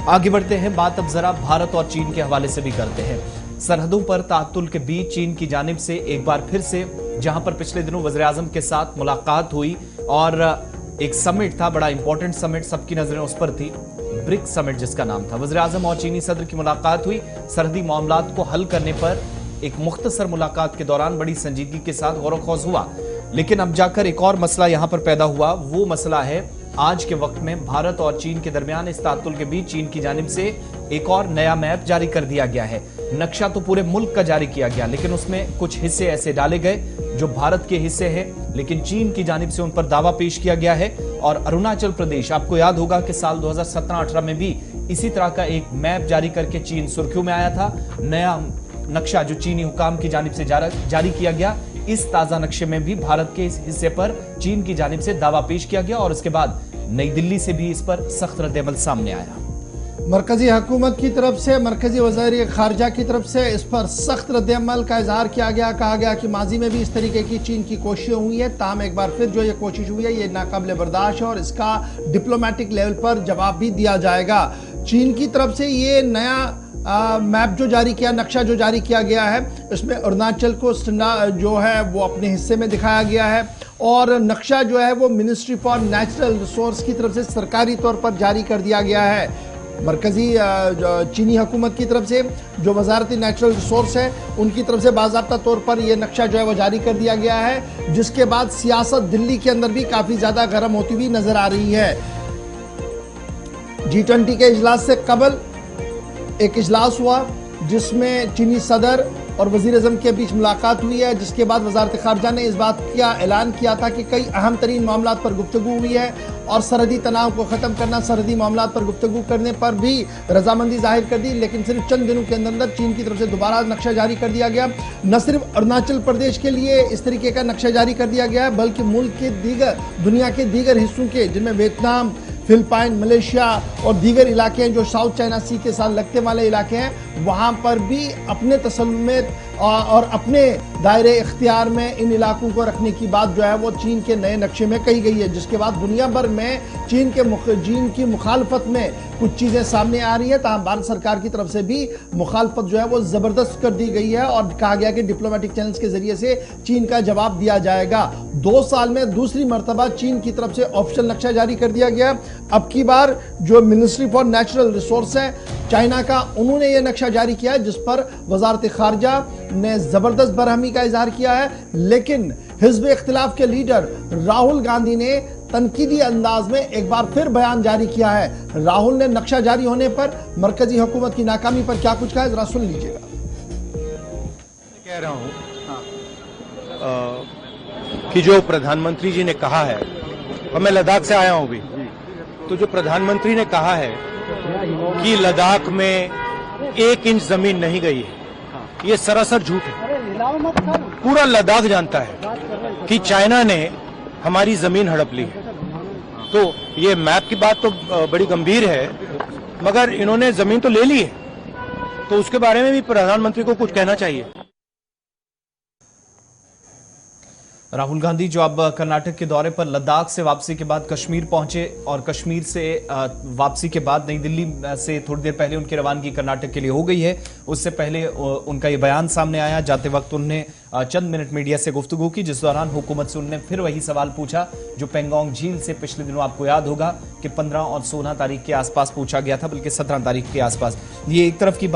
आगे बढ़ते हैं, बात अब जरा भारत और चीन के हवाले से भी करते हैं। सरहदों पर तातुल के बीच चीन की जानिब से एक बार फिर से, जहां पर पिछले दिनों वज़ीर-ए-आज़म के साथ मुलाकात हुई और एक समिट था, बड़ा इंपॉर्टेंट समिट, सबकी नजरें उस पर थी, ब्रिक्स समिट जिसका नाम था। वज़ीर-ए-आज़म और चीनी सदर की मुलाकात हुई। सरहदी मामलात को हल करने पर एक मुख्तसर मुलाकात के दौरान बड़ी संजीदगी के साथ गौर खौज हुआ। लेकिन अब जाकर एक और मसला यहां पर पैदा हुआ। वो मसला है आज के वक्त में भारत और चीन के दरमियान इस तातुल के बीच चीन की जानिब से एक और नया मैप जारी कर दिया गया है। नक्शा तो पूरे मुल्क का जारी किया गया, लेकिन उसमें कुछ हिस्से ऐसे डाले गए जो भारत के हिस्से हैं, लेकिन चीन की जानिब से उन पर दावा पेश किया गया है। और अरुणाचल प्रदेश, आपको याद होगा कि साल 2017-18 में भी इसी तरह का एक मैप जारी करके चीन सुर्खियों में आया था। नया नक्शा जो चीनी हुकाम की जानिब से जारी किया गया, इस ताजा नक्शे में भी भारत के इस हिस्से पर चीन की जानिब से दावा पेश किया गया और उसके बाद नई दिल्ली से भी इस पर सख्त रद्द-ए-अमल सामने आया। मरकजी हुकूमत की तरफ से, मरकजी वज़ीर खारजा की तरफ से इस पर सख्त रद्द-ए-अमल का इजहार किया गया। कहा गया कि माजी में भी इस तरीके की चीन की कोशिशें हुई है, ताहम एक बार फिर जो ये कोशिश हुई है ये नाकाबिले बर्दाश्त है और इसका डिप्लोमेटिक लेवल पर जवाब भी दिया जाएगा। चीन की तरफ से ये नया मैप जो जारी किया, नक्शा जो जारी किया गया है, इसमें अरुणाचल को जो है वो अपने हिस्से में दिखाया गया है और नक्शा जो है वो मिनिस्ट्री फॉर नेचुरल रिसोर्स की तरफ से सरकारी तौर पर जारी कर दिया गया है। मरकजी चीनी हुकूमत की तरफ से जो वजारती नेचुरल रिसोर्स है उनकी तरफ से बाज़ाब्ता तौर पर यह नक्शा जो है वो जारी कर दिया गया है, जिसके बाद सियासत दिल्ली के अंदर भी काफ़ी ज़्यादा गर्म होती हुई नजर आ रही है। G20 के इजलास से कबल एक इजलास हुआ जिसमें चीनी सदर और वज़ीर-ए-आज़म के बीच मुलाकात हुई है, जिसके बाद वज़ारत ख़ारजा ने इस बात का ऐलान किया था कि कई अहम तरीन मामलात पर गुफ्तगू हुई है और सरहदी तनाव को ख़त्म करना, सरहदी मामलात पर गुफ्तगू करने पर भी रजामंदी जाहिर कर दी। लेकिन सिर्फ चंद दिनों के अंदर चीन की तरफ से दोबारा नक्शा जारी कर दिया गया। न सिर्फ अरुणाचल प्रदेश के लिए इस तरीके का नक्शा जारी कर दिया गया है, बल्कि मुल्क के दुनिया के दीगर हिस्सों के, जिनमें वियतनाम, फिलिपाइन, मलेशिया और दीगर इलाके हैं जो साउथ चाइना सी के साथ लगते वाले इलाके हैं, वहाँ पर भी अपने तसल्लुम में और अपने दायरे इख्तियार में इन इलाकों को रखने की बात जो है वो चीन के नए नक्शे में कही गई है, जिसके बाद दुनिया भर में चीन की मुखालफत में कुछ चीज़ें सामने आ रही है। तमाम भारत सरकार की तरफ से भी मुखालफत जो है वो ज़बरदस्त कर दी गई है और कहा गया कि डिप्लोमेटिक चैनल्स के जरिए से चीन का जवाब दिया जाएगा। 2 साल में दूसरी मरतबा चीन की तरफ से ऑफिशियल नक्शा जारी कर दिया गया। अब की बार जो मिनिस्ट्री फॉर नेचुरल रिसोर्स है चाइना का, उन्होंने ये नक्शा जारी किया है, जिस पर वजारत खारजा ने ज़बरदस्त बरहमी का इजहार किया है। लेकिन हिज़्ब इख्तिलाफ के लीडर राहुल गांधी ने तनकीदी अंदाज में एक बार फिर बयान जारी किया है। राहुल ने नक्शा जारी होने पर मरकजी हुकूमत की नाकामी पर क्या कुछ कहा, जरा सुन लीजिएगा। कह रहा हूं कि जो प्रधानमंत्री जी ने कहा है, और मैं लद्दाख से आया हूं भी, तो जो प्रधानमंत्री ने कहा है कि लद्दाख में 1 इंच जमीन नहीं गई है, ये सरासर झूठ है। पूरा लद्दाख जानता है कि चाइना ने हमारी जमीन हड़प ली है। तो ये मैप की बात तो बड़ी गंभीर है, मगर इन्होंने जमीन तो ले ली है, तो उसके बारे में भी प्रधानमंत्री को कुछ कहना चाहिए। राहुल गांधी जो अब कर्नाटक के दौरे पर लद्दाख से वापसी के बाद कश्मीर पहुंचे और कश्मीर से वापसी के बाद नई दिल्ली से थोड़ी देर पहले उनकी रवानगी कर्नाटक के लिए हो गई है। उससे पहले उनका ये बयान सामने आया। जाते वक्त उन्होंने चंद मिनट मीडिया से गुफ्तगू की, जिस दौरान हुकूमत से उन्होंने फिर वही सवाल पूछा जो पेंगोंग झील से पिछले दिनों आपको याद होगा कि 15 और 16 तारीख के आसपास पूछा गया था, बल्कि 17 तारीख के आसपास। ये एक तरफ की